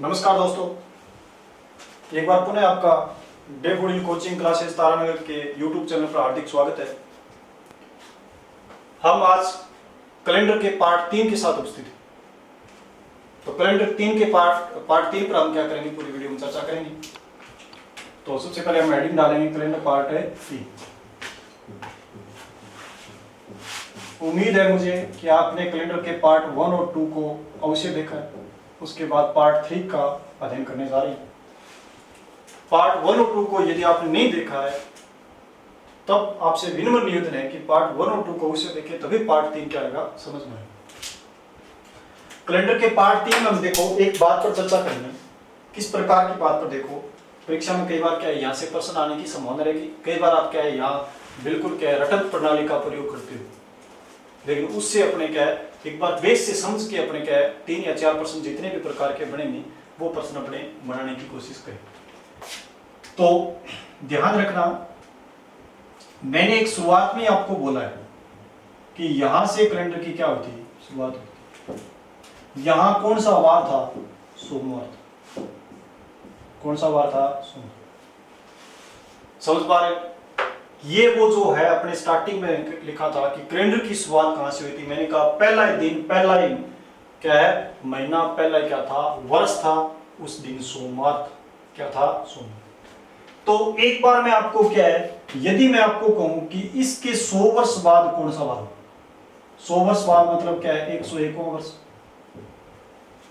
नमस्कार दोस्तों, एक बार पुनः आपका day boarding coaching classes Taranagar के YouTube चैनल पर हार्दिक स्वागत है। हम आज कैलेंडर के पार्ट 3 के साथ उपस्थित हैं। तो कैलेंडर 3 के पार्ट 3 पर हम क्या करेंगे, पूरी वीडियो में चर्चा करेंगे। तो सबसे पहले हम हेडिंग डालेंगे, कैलेंडर पार्ट है 3। उम्मीद है मुझे कि आपने कैलेंडर के पार्ट 1 और 2 को अवश्य देखा है। उसके बाद पार्ट 3 का अध्ययन करने जा रहे हैं। पार्ट 1 और 2 को यदि आपने नहीं देखा है तब आपसे विनम्र निवेदन है कि पार्ट 1 और 2 को अवश्य देखें, तभी पार्ट 3 क्या आएगा समझ में आएगा। कैलेंडर के पार्ट 3 में हम देखो एक बात पर चर्चा करेंगे। किस प्रकार की बात पर? देखो परीक्षा में कई बार क्या है, यहाँ से प्रश्न आने की संभावना रहेगी। कई बार आप क्या है यहाँ बिल्कुल क्या है रटन प्रणाली का प्रयोग करते हो, लेकिन उससे अपने क्या है एक बार बेस से समझ के अपने क्या है 3 या 4 प्रश्न जितने भी प्रकार के बनेंगे वो प्रश्न अपने बनाने की कोशिश करें। तो ध्यान रखना, मैंने एक शुरुआत में आपको बोला है कि यहां से कैलेंडर की क्या होती है शुरुआत होती है। यहां कौन सा वार था? सोमवार था। कौन सा वार था? सोमवार। समझ पा रहे? ये वो जो है अपने स्टार्टिंग में लिखा था कि कैलेंडर की शुरुआत कहां से हुई थी। मैंने कहा पहला ही दिन, पहला ही क्या है महीना, पहला क्या था वर्ष था, उस दिन सोमवार था। क्या था? सोमवार। तो एक बार मैं आपको क्या है, यदि मैं आपको कहूं कि इसके 100 वर्ष बाद कौन सा वार होगा? 100 वर्ष बाद मतलब क्या है 101वां वर्ष।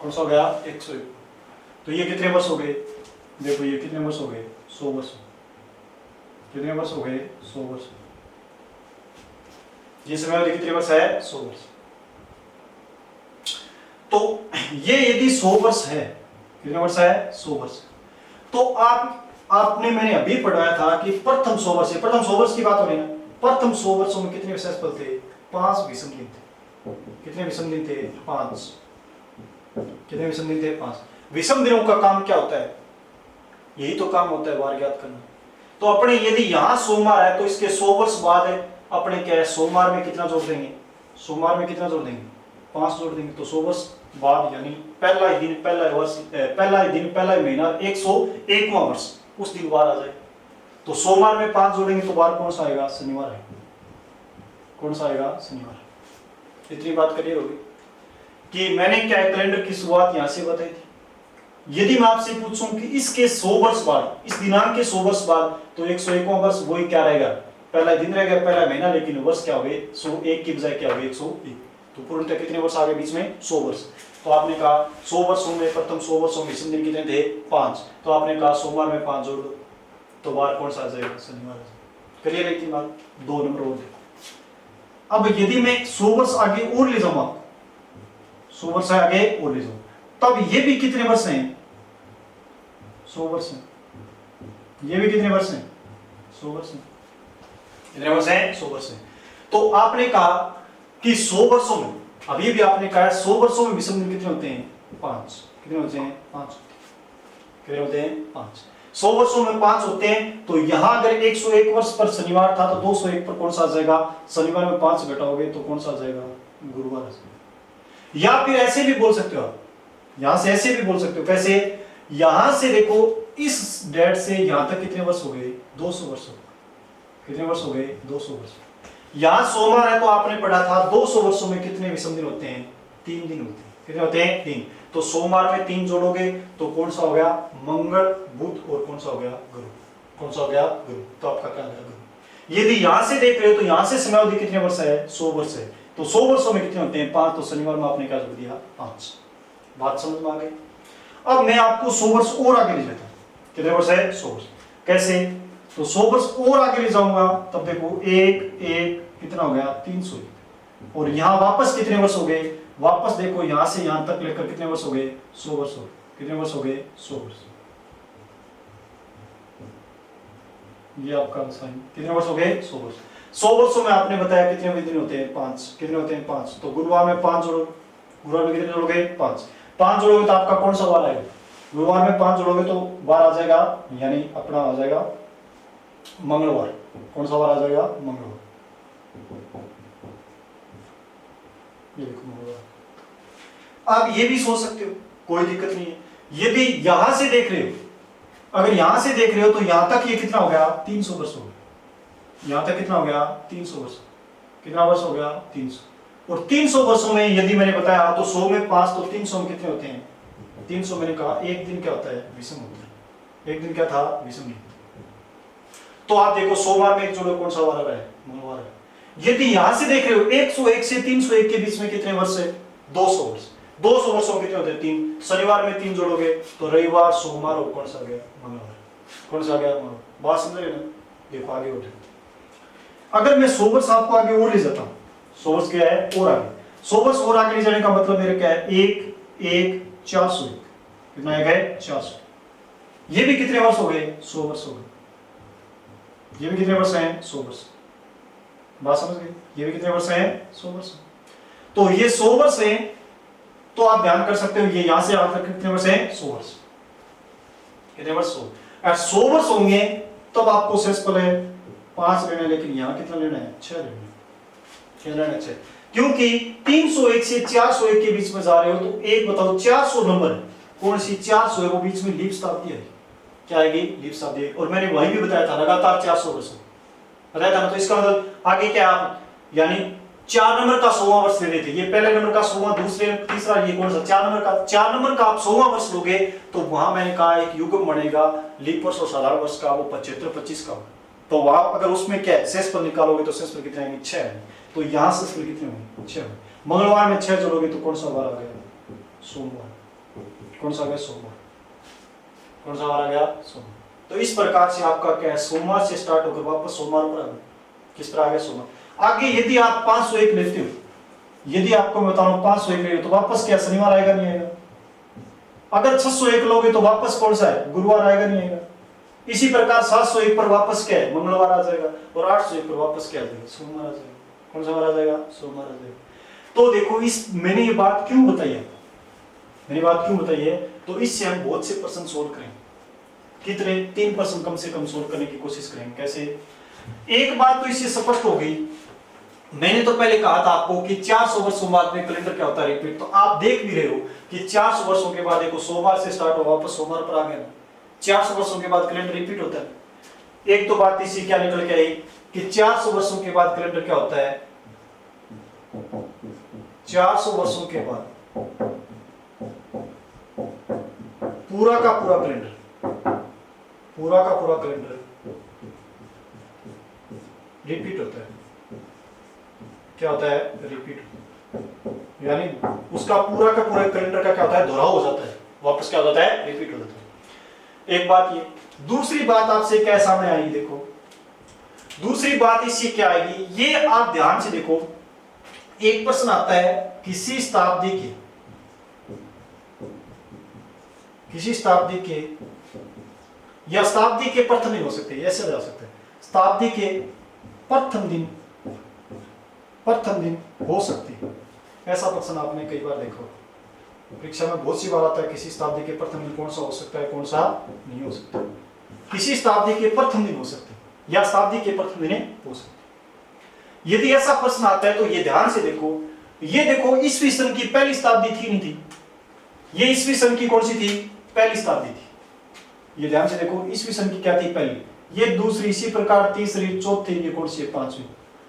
कौन सा हो गया? 101। तो ये कितने वर्ष हो गए? देखो ये कितने वर्ष हो गए? 100 वर्ष। कितने वर्ष हो गए? 100 वर्ष। ये समय कितने वर्ष है? 100 वर्ष। तो ये यदि 100 वर्ष है, कितने वर्ष है? 100 वर्ष। तो आपने मैंने अभी पढ़ाया था कि प्रथम 100 वर्ष है। प्रथम 100 वर्ष की बात हो रही है। प्रथम 100 वर्षों में कितने विशेष पल थे? 5 विषम दिन थे। कितने विषम दिन थे? 5। कितने विषम दिन थे? 5। विषम दिनों का काम क्या होता है? यही तो काम होता है वार ज्ञात करना। तो अपने यदि यहां सोमवार है तो इसके 100 वर्ष बाद है अपने क्या है सोमवार में कितना जोड़ देंगे? सोमवार में कितना जोड़ देंगे? 5 जोड़ देंगे। तो 100 वर्ष बाद यानी पहला ही दिन, पहला ही वर्ष, पहला ही दिन, पहला ही महीना 101वां वर्ष, उस दिन वार आ जाए। तो सोमवार में 5 जोड़ेंगे तो वार कौन सा आएगा? शनिवार है। कौन सा आएगा? शनिवार। इतनी बात क्लियर होगी कि मैंने क्या है कैलेंडर की शुरुआत यहां से बताई थी। यदि मैं आपसे पूछूं कि इसके 100 वर्ष बाद, इस दिनांक के 100 वर्ष बाद, तो 101वां वर्ष वही क्या रहेगा? पहला दिन रहेगा, पहला महीना, लेकिन वर्ष क्या हो गए? 101 की बजाय क्या हो गए? 101। तो पूर्णतः कितने वर्ष आ गए बीच में? 100 वर्ष। तो आपने कहा 100 वर्षों में, प्रथम 100 वर्षों में विषम दिन कितने थे? 5। तो आपने कहा सोमवार में 5 जोड़ दो, तो वार कौन सा आ जाएगा? शनिवार। क्लियर है इतनी बात? 2 नंबर और देखो। अब यदि मैं 100 वर्ष आगे और ले जाऊं, 100 वर्ष आगे और ले जाऊं, तब ये भी कितने वर्ष हैं? 100 वर्ष है। ये भी कितने वर्ष हैं? 100 वर्ष है। कितने वर्ष हैं? 100 वर्ष है। तो आपने कहा कि 100 वर्षों में, अभी भी आपने कहा 100 वर्षों में विषम दिन कितने होते हैं? 5। कितने होते हैं? 5। कितने होते हैं? 5। 100 वर्षों में 5 होते हैं। तो यहां अगर 101 वर्ष पर शनिवार था तो 201 पर कौन सा आ जाएगा? शनिवार में 5 घटाओगे तो कौन सा आ जाएगा? गुरुवार आ जाएगा। या फिर ऐसे भी बोल सकते हो आप, यहां से ऐसे भी बोल सकते हो। कैसे? यहां से देखो इस डेट से यहां तक कितने वर्ष हो गए? 200 वर्ष हो गए। कितने वर्ष हो गए? 200 वर्ष। यहां सोमवार है तो आपने पढ़ा था 200 वर्षों में कितने विषम दिन होते हैं? 3 दिन होते हैं। कितने होते हैं? 3। तो सोमवार में 3 जोड़ोगे तो कौन सा हो गया? मंगल, बुध, और कौन सा हो गया? गुरु। कौन सा हो गया? गुरु। तो आपका क्या गया? गुरु। यदि यहां से देख रहे हो तो यहां से समयावधि कितने वर्ष है? 100 वर्ष है। तो 100 वर्षों में कितने होते हैं? 5। तो शनिवार में आपने क्या जोड़ दिया? 5। बात समझ में आ गई? अब मैं आपको 100 वर्ष और आगे ले जाता हूं। कितने वर्ष है? 100 वर्ष। कैसे? तो 100 वर्ष और आगे ले जाऊंगा तब देखो 1 कितना हो गया? 300। और यहां वापस कितने वर्ष हो गए? वापस देखो यहां से यहां तक लेकर कितने वर्ष हो गए? 100 वर्ष हो गए। कितने वर्ष हो गए? 100 वर्ष। ये आपका साइन। कितने वर्ष हो गए? 100 वर्ष। 100 वर्षों में आपने बताया कितने दिन होते हैं? 5। कितने होते हैं? 5। तो गुरुवार में 5 जोड़ो। गुरुवार में कितने जोड़ोगे? 5। 5 जोड़ोगे तो आपका कौन सा वार आएगा? गुरुवार में 5 जोड़ोगे तो वार आ जाएगा, यानी अपना आ जाएगा मंगलवार। कौन सा वार आ जाएगा? मंगलवार। ये देखो मंगलवार। आप ये भी सोच सकते हो, कोई दिक्कत नहीं है यदि यहां से देख रहे हो, अगर यहां से देख रहे हो तो यहां तक ये कितना हो गया 300 वर्ष हो गया। यहां तक कितना हो गया 300 वर्ष। कितना वर्ष हो गया 300। और 300 वर्षों में यदि मैंने बताया तो 100 में 5 तो 300 में कितने होते हैं 300। मैंने कहा एक दिन क्या होता है विषम होता है। एक दिन क्या था विषम नहीं। तो आप देखो सोमवार में एक जोड़ो कौन सा वार है मंगलवार है। यदि यहां से देख रहे हो 101 से 301 के बीच में कितने वर्ष है 200 वर्ष। 200 वर्षों में कितने होते हैं 3। शनिवार में 3 जोड़ोगे तो रविवार सोमवार और कौन सा आ गया मंगलवार। कौन सा आ गया मंगलवार। बात समझ रहे ना। देखो आगे उठे। अगर मैं 100 वर्ष आपको आगे और ले जाता हूं 100 वर्ष क्या है और आगे 100 वर्ष और आगे ले जाने का मतलब मेरा क्या है 1 401 कितना है 400। ये भी कितने वर्ष हो गए 100 वर्ष हो गए। ये भी कितने वर्ष हैं 100 वर्ष। बात समझ गए। ये भी कितने वर्ष हैं 100 वर्ष। तो ये 100 वर्ष हैं तो आप ध्यान कर सकते हो ये यहां से यहां तक कितने वर्ष हैं 100 वर्ष। कितने वर्ष 100। अगर 100 वर्ष होंगे तब आपको शेषफल है 5 लेना है, लेकिन यहां कितना लेना है 6 लेना है। क्या लेना है 6 क्योंकि 301 से 401 के बीच में जा रहे हो तो एक बताओ 400 नंबर कौन सी 400 है वो बीच में लीप शताब्दी है। क्या आएगी लीप शताब्दी। और मैंने वही भी बताया था लगातार 400 वर्ष बताया था ना। तो इसका मतलब आगे क्या आप यानी 4 नंबर का 100वां वर्ष ले लेते। ये पहले नंबर का 100वां दूसरे तीसरा ये कौन सा 4 नंबर का 4 नंबर का आप 100वां वर्ष लोगे तो वहां मैंने कहा एक युग्म बनेगा लीप वर्ष और साधारण वर्ष का वो 75 25 का। तो वहां अगर उसमें क्या है शेषफल निकालोगे तो शेषफल कितने आएंगे 6 है। तो यहां शेषफल कितने होंगे 6। मंगलवार में 6 जोड़ोगे तो कौन सा वार आ गया सोमवार। कौन सा आ गया सोमवार। कौन सा वार आ गया सोमवार। तो इस प्रकार से आपका क्या है सोमवार से स्टार्ट होकर वापस सोमवार पर आ गया। किस पर आ गया सोमवार। आगे यदि आप 501 लेते हो यदि आपको मैं बता रहा हूं 501 ले तो वापस क्या शनिवार आएगा नहीं आएगा। अगर 601 लोगे तो वापस कौन सा है गुरुवार आएगा नहीं आएगा। इसी प्रकार 701 पर वापस क्या है मंगलवार आ जाएगा और 801 पर वापस क्या आ जाएगा सोमवार आ जाएगा। कौन सा वार आ जाएगा सोमवार आ जाएगा। तो देखो इस मैंने ये बात क्यों बताई है मैंने बात क्यों बताई है तो इससे हम बहुत से प्रश्न सोल्व करेंगे। कितने 3 प्रश्न कम से कम सोल्व करने की कोशिश करेंगे। कैसे एक बात तो इससे स्पष्ट हो गई। मैंने तो पहले कहा था आपको कि 400 वर्षों बाद में कैलेंडर क्या होता है रिपीट। तो आप देख भी रहे हो कि 400 वर्षों के बाद देखो सोमवार से स्टार्ट हो वापस सोमवार पर आ गया। 400 वर्षों के बाद कैलेंडर रिपीट होता है। एक तो बात इससे क्या निकल के आई कि 400 वर्षों के बाद कैलेंडर क्या होता है 400 वर्षों के बाद पूरा का पूरा कैलेंडर रिपीट होता है। क्या होता है रिपीट यानी उसका पूरा का पूरा कैलेंडर का क्या होता है दोहराव हो जाता है। वापस क्या हो जाता है रिपीट हो जाता है। एक बात ये। दूसरी बात आपसे क्या सामने आएगी देखो। दूसरी बात इससे क्या आएगी ये आप ध्यान से देखो। एक प्रश्न आता है किसी शताब्दी के या शताब्दी के प्रथम दिन हो सकते हैं ऐसे जा सकते हैं। शताब्दी के प्रथम दिन हो सकती है। ऐसा प्रश्न आपने कई बार देखा परीक्षा में बहुत सी बार आता है किसी शताब्दी के प्रथम दिन कौन सा हो सकता है कौन सा नहीं हो सकता। किसी शताब्दी के प्रथम दिन हो सकते हैं या शताब्दी के प्रथम दिन हो सकते। यदि ऐसा प्रश्न आता है तो ये ध्यान से देखो। ये देखो ईस्वी सन की पहली शताब्दी थी नहीं थी। ये ईस्वी सन की कौन सी थी पहली शताब्दी थी। ये ध्यान से देखो ईस्वी सन की क्या थी पहली। ये दूसरी इसी प्रकार तीसरी चौथी ये कौन सी है पांचवी।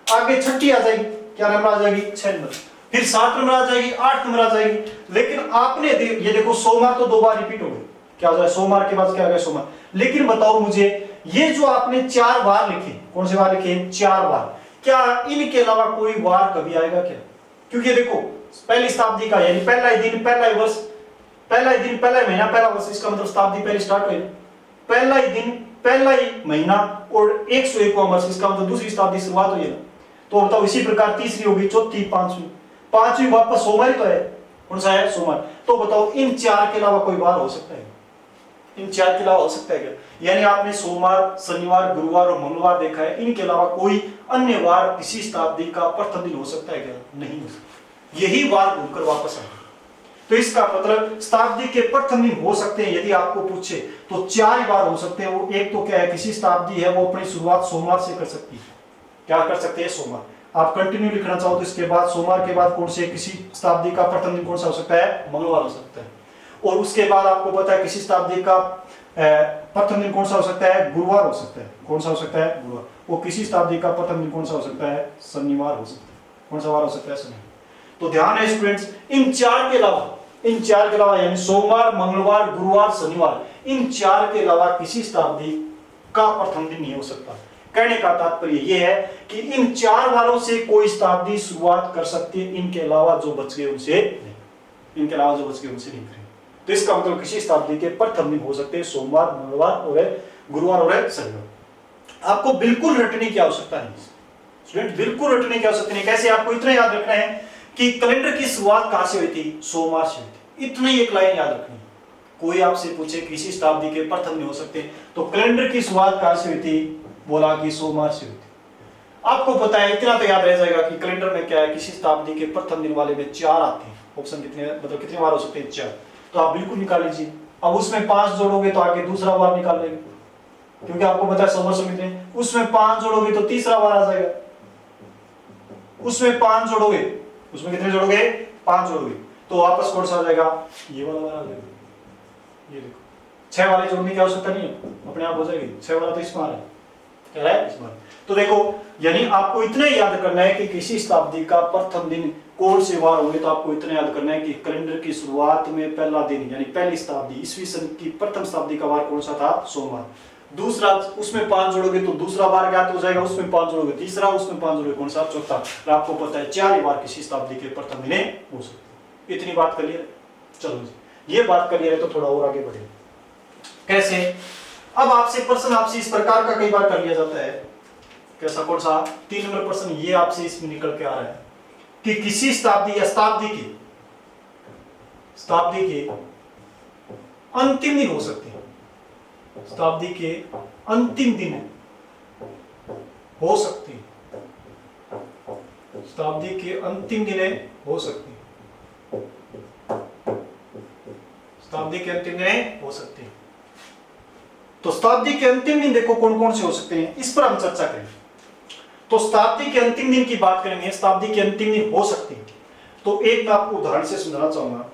आगे छठी आ जाएगी क्या नंबर आ जाएगी 6 नंबर। फिर 7 नंबर आ जाएगी 8 नंबर आ जाएगी। लेकिन आपने ये देखो सोमवार तो 2 बार रिपीट हो गए। क्या हो जाए सोमवार के बाद क्या आ गया सोमवार। लेकिन बताओ मुझे ये जो आपने 4 बार लिखे कौन से बार लिखे 4 बार क्या इनके अलावा कोई वार कभी आएगा क्या। क्योंकि देखो पहली शताब्दी का यानी पहला ही दिन पहला ही वर्ष पहला ही दिन पहला ही महीना पहला वर्ष इसका मतलब शताब्दी पहली स्टार्ट हुई। पहला ही दिन पहला ही महीना और 101वां वर्ष इसका मतलब दूसरी शताब्दी शुरुआत हुई है। तो बताओ इसी प्रकार तीसरी होगी चौथी पांचवी वापस सोमवार तो है कौन सा है सोमवार। तो बताओ इन 4 के अलावा कोई वार हो सकता है इन 4 के अलावा हो सकता है क्या। यानी आपने सोमवार शनिवार गुरुवार और मंगलवार देखा है। इनके अलावा कोई अन्य वार किसी शताब्दी का प्रथम दिन हो सकता है क्या नहीं हो सकता। यही वार घूमकर वापस आए। तो इसका मतलब शताब्दी के प्रथम दिन हो सकते हैं। यदि आपको पूछे तो 4 बार हो सकते हैं। वो एक तो क्या है किसी शताब्दी है वो अपनी शुरुआत सोमवार से कर सकती है। क्या कर सकते हैं सोमवार। आप कंटिन्यू लिखना चाहो तो इसके बाद सोमवार के बाद कौन से किसी शताब्दी का प्रथम दिन कौन सा हो सकता है मंगलवार हो सकता है। और उसके बाद आपको पता है किसी शताब्दी का प्रथम दिन कौन सा हो सकता है, गुरुवार हो सकता है। कौन सा हो सकता है, गुरुवार। वो किसी शताब्दी का प्रथम दिन कौन सा हो सकता है, शनिवार हो सकता है। कौन सा वार हो सकता है, शनिवार। तो ध्यान है स्टूडेंट्स, इन चार के अलावा यानी सोमवार, मंगलवार, गुरुवार, शनिवार, इन चार के अलावा किसी शताब्दी का प्रथम दिन नहीं हो सकता। कहने का तात्पर्य यह है कि इन चार वारों से कोई शताब्दी शुरुआत कर सकती है, इनके अलावा जो बच गए उनसे नहीं करें। तो इसका मतलब किसी शताब्दी के प्रथम दिन हो सकते हैं सोमवार, मंगलवार और गुरुवार और शनिवार। आपको बिल्कुल रटने की आवश्यकता नहीं स्टूडेंट, बिल्कुल रटने की आवश्यकता नहीं। कैसे, आपको इतना याद रखना है कि कैलेंडर की शुरुआत कहां से हुई थी, सोमवार से हुई थी। इतनी एक लाइन याद रखनी। कोई आपसे पूछे किसी शताब्दी के प्रथम दिन हो सकते हैं, तो कैलेंडर की शुरुआत कहां से हुई थी, बोला कि सोमवार से हुई थी। आपको पता है, इतना तो याद रह जाएगा कि कैलेंडर में क्या है, किसी शताब्दी के प्रथम दिन वाले में 4 आते हैं। ऑप्शन कितने, मतलब कितने बार हो सकते हैं, 4। तो आप बिल्कुल निकाल लीजिए। अब उसमें 5 जोड़ोगे तो आगे दूसरा बार निकाल लेंगे, क्योंकि आपको पता है सोमवार से कितने, उसमें 5 जोड़ोगे तो तीसरा बार आ जाएगा। उसमें 5 जोड़ोगे, उसमें कितने जोड़ोगे, 5 जोड़ोगे, तो वापस कौन सा आ जाएगा, ये वाला बार आ जाएगा। ये देखो, 6 वाले जोड़ने की आवश्यकता नहीं है, अपने आप हो जाएगी। 6 वाला तो इस बार है, क्या है, इस बार। तो देखो, यानी आपको इतना याद करना है कि किसी शताब्दी का प्रथम दिन कौन से वार होंगे। तो आपको इतना याद करना है कि कैलेंडर की शुरुआत में पहला दिन यानी पहली शताब्दी, ईस्वी सन की प्रथम शताब्दी का वार कौन सा था, सोमवार। दूसरा, उसमें 5 जोड़ोगे तो दूसरा बार ज्ञात हो जाएगा, उसमें 5 जोड़ोगे तीसरा, उसमें 5 जोड़ोगे कौन सा, चौथा। और आपको पता है 4 ही बार किसी शताब्दी के प्रथम दिन हो सकते। इतनी बात क्लियर है। चलो जी, ये बात क्लियर है तो थोड़ा और आगे बढ़े। कैसे, अब आपसे प्रश्न आपसे इस प्रकार का कई बार कर लिया जाता है। कैसा, कौन सा, 3 नंबर प्रश्न ये आपसे इसमें निकल के आ रहा है कि किसी शताब्दी या शताब्दी के अंतिम दिन हो सकते हैं। शताब्दी के अंतिम दिन हो सकते हैं, शताब्दी के अंतिम दिन हो सकते हैं, शताब्दी के अंतिम दिन हो सकते हैं। तो शताब्दी के अंतिम दिन देखो कौन कौन से हो सकते हैं, इस पर हम चर्चा करेंगे। तो शताब्दी के अंतिम दिन की बात करेंगे, शताब्दी के अंतिम दिन हो सकते हैं। तो एक मैं आपको उदाहरण से समझाना चाहूंगा।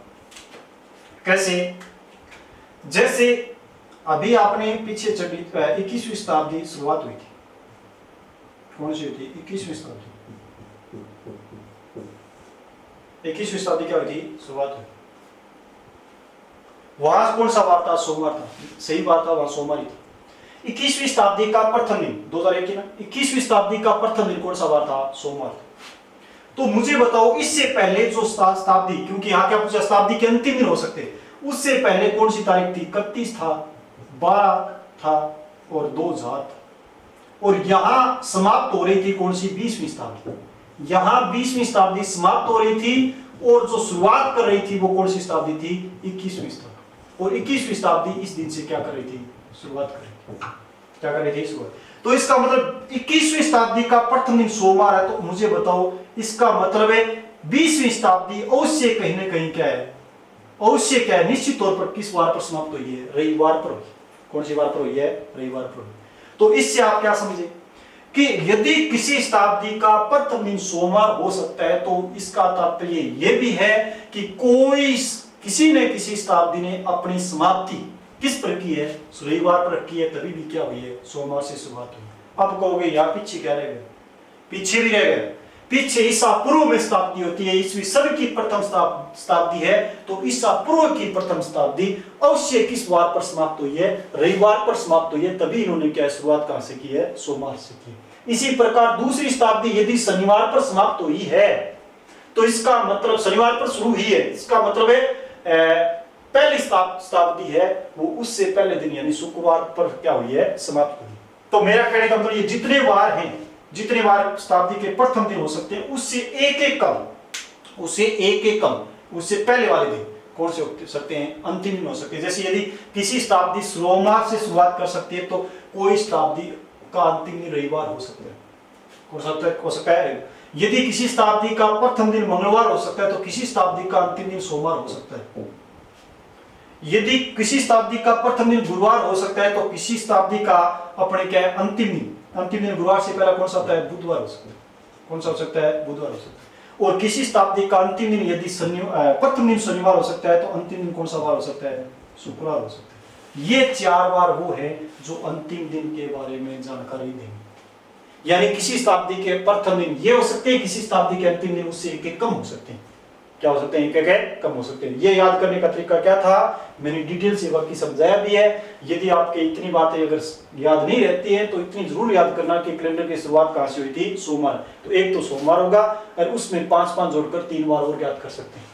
कैसे, जैसे अभी आपने पीछे चली 21वीं शताब्दी शुरुआत हुई थी, कौन सी हुई थी, 21वीं शताब्दी। 21वीं शताब्दी क्या हुई थी, शुरुआत हुई। वहां कौन सा वार था, सोमवार था, सही बात था, वहां सोमवार ही था। 21वीं शताब्दी का प्रथम दिन 2001 की ना, 21वीं शताब्दी का प्रथम दिन कौन सा वार था, सोमवार था। तो मुझे बताओ, इससे पहले जो शताब्दी, क्योंकि यहाँ क्या पूछा, शताब्दी के अंतिम दिन हो सकते, उससे पहले कौन सी तारीख थी, 31 था, 12 था और 2000 था। और यहां समाप्त हो रही थी कौन सी, 20वीं शताब्दी। यहां 20वीं शताब्दी समाप्त हो रही थी और जो शुरुआत कर रही थी वो कौन सी शताब्दी थी, 21वीं शताब्दी। और 21वीं शताब्दी इस दिन से क्या कर रही थी, शुरुआत कर रही थी, क्या कर रही थी, शुरुआत। तो इसका मतलब 21वीं शताब्दी का प्रथम दिन सोमवार है। तो मुझे बताओ, इसका मतलब है 20वीं शताब्दी अवश्य कहीं ना कहीं क्या है, अवश्य क्या है, निश्चित तौर पर किस वार पर समाप्त हुई है, रविवार पर हुई। कौन सी वार पर हुई है, रविवार पर हुई। तो इससे आप क्या समझे कि यदि किसी शताब्दी का प्रथम दिन सोमवार हो सकता है, तो इसका तात्पर्य यह भी है कि किसी न किसी शताब्दी ने अपनी समाप्ति किस पर की है, रविवार पर की है, तभी भी क्या हुई है, सोमवार से शुरुआत हुई। अब कहोगे यार पीछे क्या रह गया, पीछे भी रह गया। पीछे ईसा पूर्व में शताब्दी होती है, ईस्वी सन की प्रथम शताब्दी है। तो ईसा पूर्व की प्रथम शताब्दी अवश्य किस वार पर समाप्त हुई है, रविवार पर समाप्त हुई है। तभी इन्होंने क्या शुरुआत कहां से की है, सोमवार से की। इसी प्रकार दूसरी शताब्दी यदि शनिवार पर समाप्त हुई है, तो इसका मतलब शनिवार पर शुरू हुई है, इसका मतलब है पहली शताब्दी है वो उससे पहले दिन यानी शुक्रवार पर क्या हुई है, समाप्त हुई। तो मेरा कहने का मतलब ये जितने वार हैं, जितने वार शताब्दी के प्रथम दिन हो सकते हैं, उससे एक एक कम, उससे पहले वाले दिन कौन से हो सकते हैं, अंतिम दिन हो सकते हैं। जैसे यदि किसी शताब्दी सोमवार से शुरुआत कर सकती है, तो कोई शताब्दी का अंतिम दिन रविवार हो सकता है, हो सकता है। यदि किसी शताब्दी का प्रथम दिन मंगलवार हो सकता है, तो किसी शताब्दी का अंतिम दिन सोमवार हो सकता है। यदि किसी शताब्दी का प्रथम दिन गुरुवार हो सकता है, तो किसी शताब्दी का अपने क्या है, अंतिम दिन गुरुवार से पहला कौन सा होता है, बुधवार हो सकता है। कौन सा हो सकता है, बुधवार हो सकता है। और किसी शताब्दी का अंतिम दिन यदि प्रथम दिन शनिवार हो सकता है तो अंतिम दिन कौन सा वार हो सकता है? शुक्रवार हो सकता है। ये 4 वार वो है जो अंतिम दिन के बारे में जानकारी देंगे। यानी किसी शताब्दी के प्रथम दिन ये हो सकते हैं, किसी शताब्दी के अंतिम दिन उससे एक कम हो सकते हैं। क्या हो सकते हैं? एक कम हो सकते हैं। ये याद करने का तरीका क्या था, मैंने डिटेल से बाकी समझाया भी है। यदि आपके इतनी बातें अगर याद नहीं रहती है तो इतनी जरूर याद करना कि कैलेंडर की शुरुआत कहां से हुई थी? सोमवार। तो एक तो सोमवार होगा और उसमें 5-5 जोड़कर 3 बार और याद कर सकते हैं।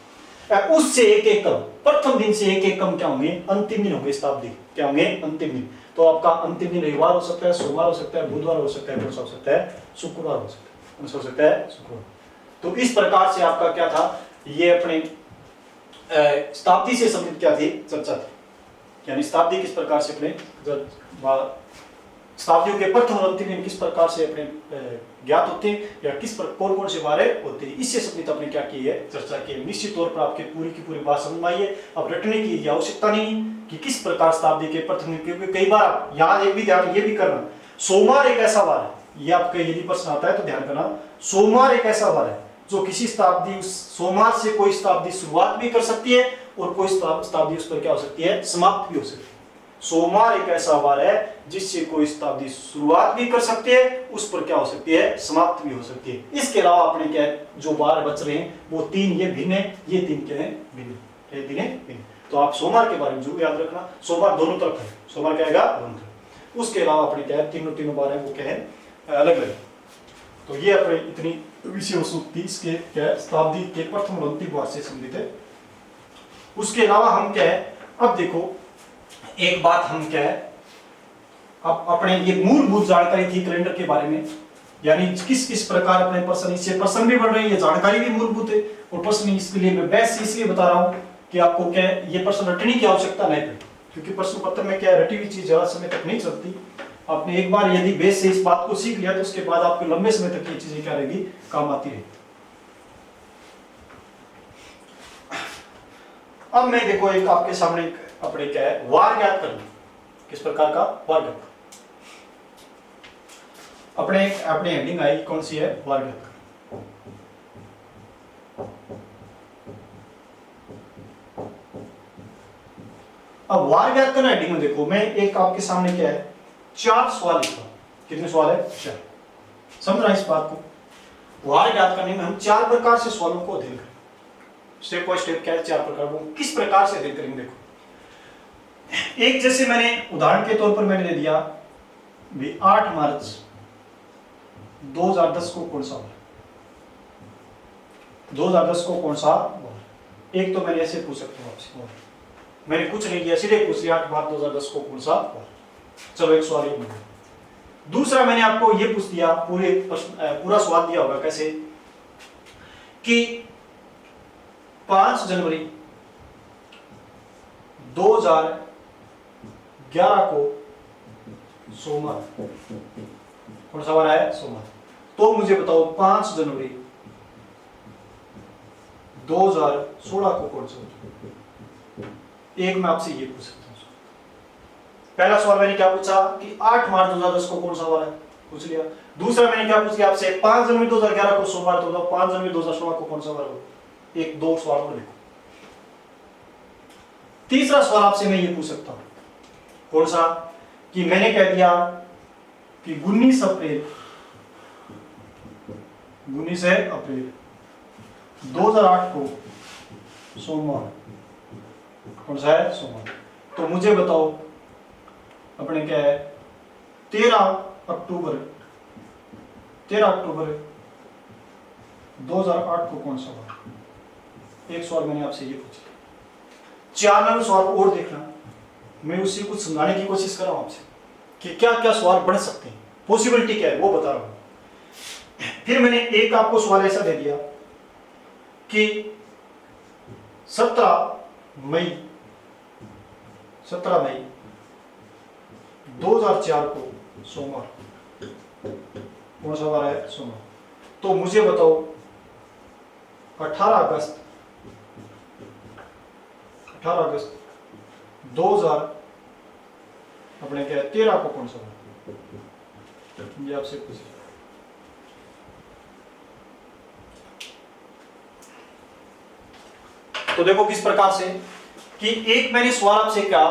उससे एक कम, प्रथम दिन से एक कम क्या होंगे? अंतिम दिन होंगे शताब्दी। क्या होंगे? अंतिम दिन। तो आपका अंतिम दिन रविवार हो सकता है, सोमवार हो सकता है, बुधवार हो सकता है, कौन सा हो सकता है? शुक्रवार हो सकता है। कौन सा हो सकता है? शुक्रवार। तो इस प्रकार से आपका क्या था, ये अपने शताब्दी से संबंधित क्या थी? चर्चा थी। यानी शताब्दी किस प्रकार से अपने शताब्दियों के प्रथम और अंतिम दिन किस प्रकार से अपने ज्ञात होते हैं या किस पर कौन कौन से वारे होते हैं, इससे संबंधित अपने क्या की है? चर्चा की है। निश्चित तौर पर आपके पूरी की पूरी बात समझ में आई है। अब रटने की आवश्यकता नहीं कि किस प्रकार शताब्दी के प्रथम दिन, क्योंकि कई बार आप यहाँ एक भी ध्यान ये भी करना, सोमवार एक ऐसा वार है, ये आपके यदि प्रश्न आता है तो ध्यान करना, सोमवार एक ऐसा वार है जो किसी शताब्दी, सोमवार से कोई शताब्दी शुरुआत भी कर सकती है और कोई शताब्दी उस पर क्या हो सकती है? समाप्त भी हो सकती है। सोमवार एक ऐसा वार है जिससे कोई शताब्दी शुरुआत भी कर सकती है, उस पर क्या हो सकती है? समाप्त भी हो सकती है। इसके अलावा अपने क्या जो वार बच रहे हैं वो 3 ये भिन्न है, ये 3 क्या है? भिन्न। ये 3 है भिन्न। तो आप सोमवार के बारे में जरूर याद रखना, सोमवार दोनों तरफ है। सोमवार क्या आएगा? दोनों तरफ। उसके अलावा अपने क्या है? तीनों बार है वो क्या है? अलग अलग। तो ये अपने इतनी विषय वस्तु 30 के क्या है? शताब्दी के प्रथम और अंतिम वार से संबंधित है। उसके अलावा हम क्या है, अब देखो एक बात हम क्या है, अब अपने ये मूलभूत जानकारी थी कैलेंडर के बारे में, यानी किस किस प्रकार अपने प्रश्न, इससे प्रश्न भी बढ़ रहे हैं, ये जानकारी भी मूलभूत है और प्रश्न इसके लिए मैं बेस्ट इसलिए बता रहा हूं कि आपको क्या है, ये प्रश्न रटने की आवश्यकता नहीं पड़े, क्योंकि प्रश्न पत्र में क्या है, रटी हुई चीज ज्यादा समय तक नहीं चलती। आपने एक बार यदि बेस से इस बात को सीख लिया तो उसके बाद आपके लंबे समय तक ये चीजें क्या रहेगी? काम आती रहेगी। अब मैं देखो एक आपके सामने अपने क्या है, वार ज्ञात करना। किस प्रकार का? वार ज्ञात। अपने अपने हेडिंग आई कौन सी है? वार ज्ञात। अब वार ज्ञात करना हेडिंग में देखो, मैं एक आपके सामने क्या है, 4 सवाल लिखा। कितने सवाल है? 4। समझ रहा इस बात को? वार ज्ञात करने में हम 4 प्रकार से सवालों को अध्ययन करें। स्टेप बाय स्टेप क्या है? 4 प्रकार। वो किस प्रकार से अध्ययन करेंगे? देखो एक जैसे मैंने उदाहरण के तौर पर मैंने दे दिया भी 8 मार्च 2010 को कौन सा वार? 2010 को कौन सा वार? एक तो मैंने ऐसे पूछ सकता हूं आपसे, मैंने कुछ नहीं किया, सीधे पूछ लिया 8 मार्च 2010 को कौन सा वार। चलो एक सवाल ये मिल गया। दूसरा मैंने आपको ये पूछ दिया, पूरा सवाल दिया होगा कैसे कि 5 जनवरी 2011 को सोमवार कौन सा वार है? सोमवार। तो मुझे बताओ 5 जनवरी 2016 को कौन सा वार? एक मैं आपसे ये पूछ सकता हूं। पहला सवाल मैंने क्या पूछा कि 8 मार्च 2010 को कौन सा वार है? पूछ लिया। दूसरा मैंने क्या पूछ लिया आपसे, 5 जनवरी 2011 को सोमवार, तो 5 जनवरी 2016 को कौन सा वार होगा? एक दो सवाल और लिखो। तीसरा सवाल आपसे मैं ये पूछ सकता हूं, कौन सा? कि मैंने कह दिया कि 19 अप्रैल 2008 को सोमवार कौन सा है? सोमवार। तो मुझे बताओ अपने क्या है 13 अक्टूबर 2008 को कौन सा वार? एक सवाल मैंने आपसे ये पूछा। 4 नंबर सवाल और देखना, मैं उसी कुछ समझाने की कोशिश कर रहा हूं आपसे कि क्या क्या सवाल बढ़ सकते हैं, पॉसिबिलिटी क्या है वो बता रहा हूं। फिर मैंने एक आपको सवाल ऐसा दे दिया कि 17 मई 2004 को सोमवार कौन सा वार है? सोमवार। तो मुझे बताओ 18 अगस्त 2000 अपने क्या 13 को कौन सा वार? ये आपसे पूछ। तो देखो किस प्रकार से कि एक मैंने सवाल आपसे कहा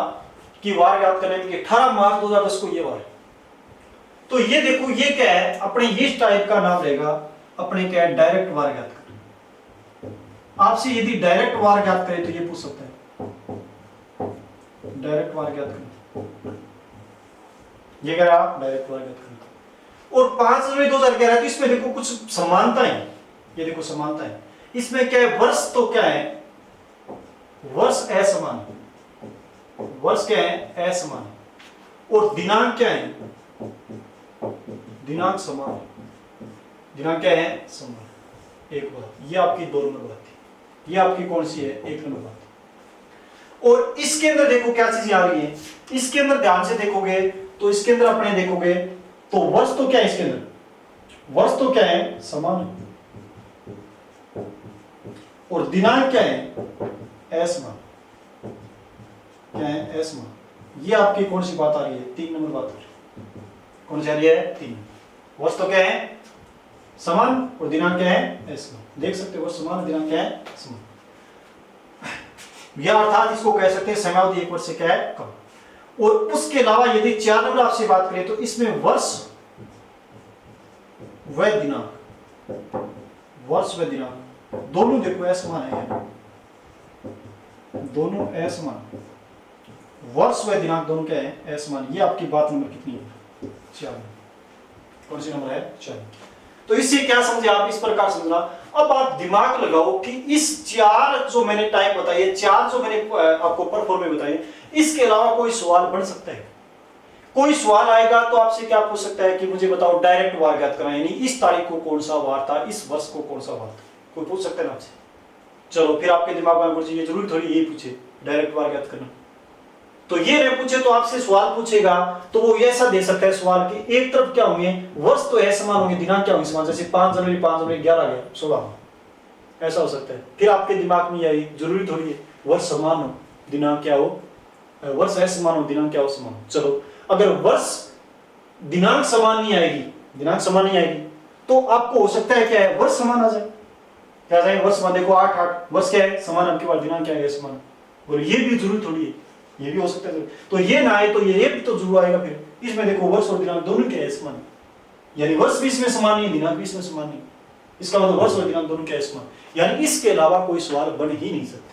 कि वार याद करने में 18 मार्च 2010 को ये वार है। तो ये देखो ये क्या है, अपने इस टाइप का नाम रहेगा अपने क्या है, डायरेक्ट वार याद करना। आपसे यदि डायरेक्ट वार याद करें तो ये पूछ सकते हैं डायरेक्ट वार याद करना, ये कह रहा डायरेक्ट वार याद करना। और 5 जनवरी 2011 तो इसमें देखो कुछ समानताएं, ये देखो समानताएं, इसमें क्या है, वर्ष तो क्या है, वर्ष असमान है, वर्ष क्या है, असमान है, और दिनांक क्या है, दिनांक समान है, दिनांक क्या है, समान। एक बात ये आपकी 2 नंबर बात थी, ये आपकी कौन सी है, 1 नंबर बात। और इसके अंदर देखो क्या चीज आ रही है, इसके अंदर ध्यान से देखोगे तो इसके अंदर अपने देखोगे तो वर्ष तो क्या है, इसके अंदर वर्ष तो क्या है, समान है, और दिनांक क्या है, असमान, क्या है, असमान। ये आपकी कौन सी बात आ रही है, 3 नंबर बात आ रही है, कौन सी आ रही है, 3। वर्ष तो क्या है, समान, और दिनांक क्या है, असमान। देख सकते हो वर्ष समान, दिनांक क्या है, समान। या अर्थात इसको कह सकते हैं समयावधि 1 वर्ष से क्या है, कम। और उसके अलावा यदि 4 नंबर आपसे बात करें तो इसमें वर्ष व दिनांक, वर्ष व दिनांक दोनों देखो असमान है, दोनों असमान, वर्ष व दिनांक दोनों क्या है, असमान। ये आपकी बात नंबर कितनी है, 4। कौन सी नंबर है, 4। तो इससे क्या समझे आप, इस प्रकार समझना। अब आप दिमाग लगाओ कि इस 4 जो मैंने टाइप बताई, 4 जो मैंने आपको पर फॉर्म में बताई, इसके अलावा कोई सवाल बन सकता है, कोई सवाल आएगा तो आपसे क्या पूछ सकता है कि मुझे बताओ डायरेक्ट वार ज्ञात करना, यानी इस तारीख को कौन सा वार था, इस वर्ष को कौन सा वार था, कोई पूछ सकता है ना आपसे। चलो फिर आपके दिमाग में ये जरूरी थोड़ी यही पूछे डायरेक्ट वार ज्ञात करना, तो ये नहीं पूछे तो आपसे सवाल पूछेगा तो वो ऐसा दे सकता है सवाल कि एक तरफ क्या होंगे, वर्ष तो असमान होंगे, दिनांक क्या होंगे समान, जैसे 5 जनवरी 11 गया 16, ऐसा हो सकता है। फिर आपके दिमाग में यही जरूरी थोड़ी है वर्ष समान हो दिनांक क्या हो, वर्ष असमान हो दिनांक क्या हो समान हो। चलो अगर वर्ष दिनांक समान नहीं आएगी, दिनांक समान नहीं आएगी तो आपको हो सकता है क्या है, वर्ष समान आ जाए, क्या जाए, वर्ष समान। देखो 8 वर्ष क्या है, समान, आपके बाद दिनांक क्या है, समान। और ये भी जरूरी थोड़ी है, ये भी हो सकता है। तो ये ना आए तो ये भी तो जरूर आएगा। फिर इसमें देखो वर्ष और दिनांक दोनों क्या है, समान, यानी वर्ष भी इसमें समान नहीं, दिनांक भी इसमें समान नहीं, इसका मतलब वर्ष और दिनांक दोनों क्या है, समान, यानी इसके अलावा कोई सवाल बन ही नहीं सकते।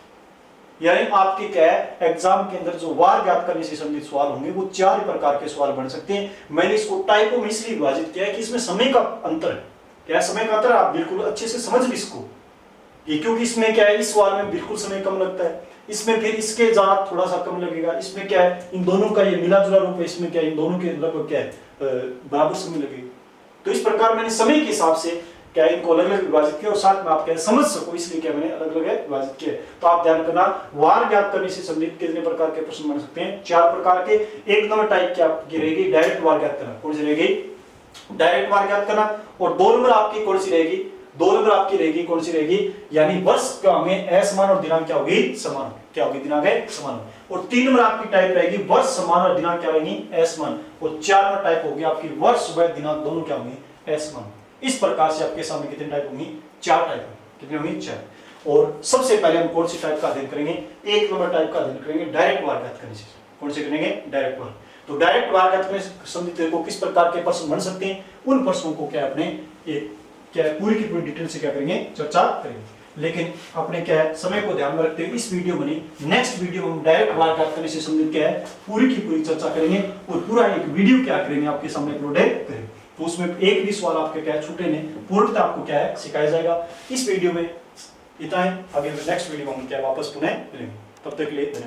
यानी आपके क्या है, एग्जाम के अंदर जो वार ज्ञात करने से संबंधित सवाल होंगे वो 4 प्रकार के सवाल बन सकते हैं। मैंने इसको टाइपों में इसलिए विभाजित किया है कि इसमें समय का अंतर है, क्या समय का अंतर, आप बिल्कुल अच्छे से समझ भी इसको, ये क्योंकि इसमें क्या है, इस सवाल में बिल्कुल समय कम लगता है, इसमें फिर इसके जहाँ थोड़ा सा कम लगेगा, इसमें क्या है, इन दोनों का ये मिला जुला रूप है, इसमें क्या है, इन दोनों के लगभग क्या है, बराबर समय लगेगा। तो इस प्रकार मैंने समय के हिसाब से क्या इनको अलग अलग विभाजित किया, और साथ में आप क्या समझ सको इसलिए क्या मैंने अलग अलग विभाजित किया। तो आप ध्यान करना, वार ज्ञात करने से संबंधित कितने प्रकार के प्रश्न बन सकते हैं, 4 प्रकार के। 1 नंबर टाइप की आपकी रहेगी डायरेक्ट वार ज्ञात करना, कौन सी रहेगी, डायरेक्ट वार ज्ञात करना। और 2 नंबर आपकी कौन सी रहेगी, 2 नंबर आपकी रहेगी कौन सी रहेगी, यानी वर्ष क्या होंगे, असमान, और दिनांक क्या होगी, समान, क्या होगी, दिनांक है समान। और 3 नंबर आपकी टाइप रहेगी वर्ष समान और दिनांक क्या रहेगी, असमान। और 4 नंबर टाइप होगी आपकी वर्ष व दिनांक दोनों क्या होंगे, असमान। इस प्रकार से आपके सामने कितने टाइप होंगी, 4 टाइप, कितने होंगी, 4। और सबसे पहले हम कौन सी टाइप का अध्ययन करेंगे, 1 नंबर टाइप का अध्ययन करेंगे डायरेक्ट वार ज्ञात करने से। कौन से करेंगे, डायरेक्ट वार। तो डायरेक्ट वार ज्ञात करने से संबंधित को किस प्रकार के प्रश्न बन सकते हैं, उन प्रश्नों को क्या अपने क्या पूरी की पूरी डिटेल से क्या करेंगे, चर्चा करेंगे। लेकिन अपने क्या है, समय को ध्यान में रखते हुए इस वीडियो में, नेक्स्ट वीडियो में हम डायरेक्ट वार ज्ञात करने से संबंधित क्या है पूरी की पूरी चर्चा करेंगे, और पूरा एक वीडियो क्या करेंगे आपके सामने अपलोड करेंगे। तो उसमें एक भी सवाल आपके क्या है छूटे नहीं, पूर्णतः आपको क्या है सिखाया जाएगा। इस वीडियो में इतना है, आगे नेक्स्ट वीडियो में हम क्या वापस पुनः मिलेंगे, तब तक के लिए धन्यवाद।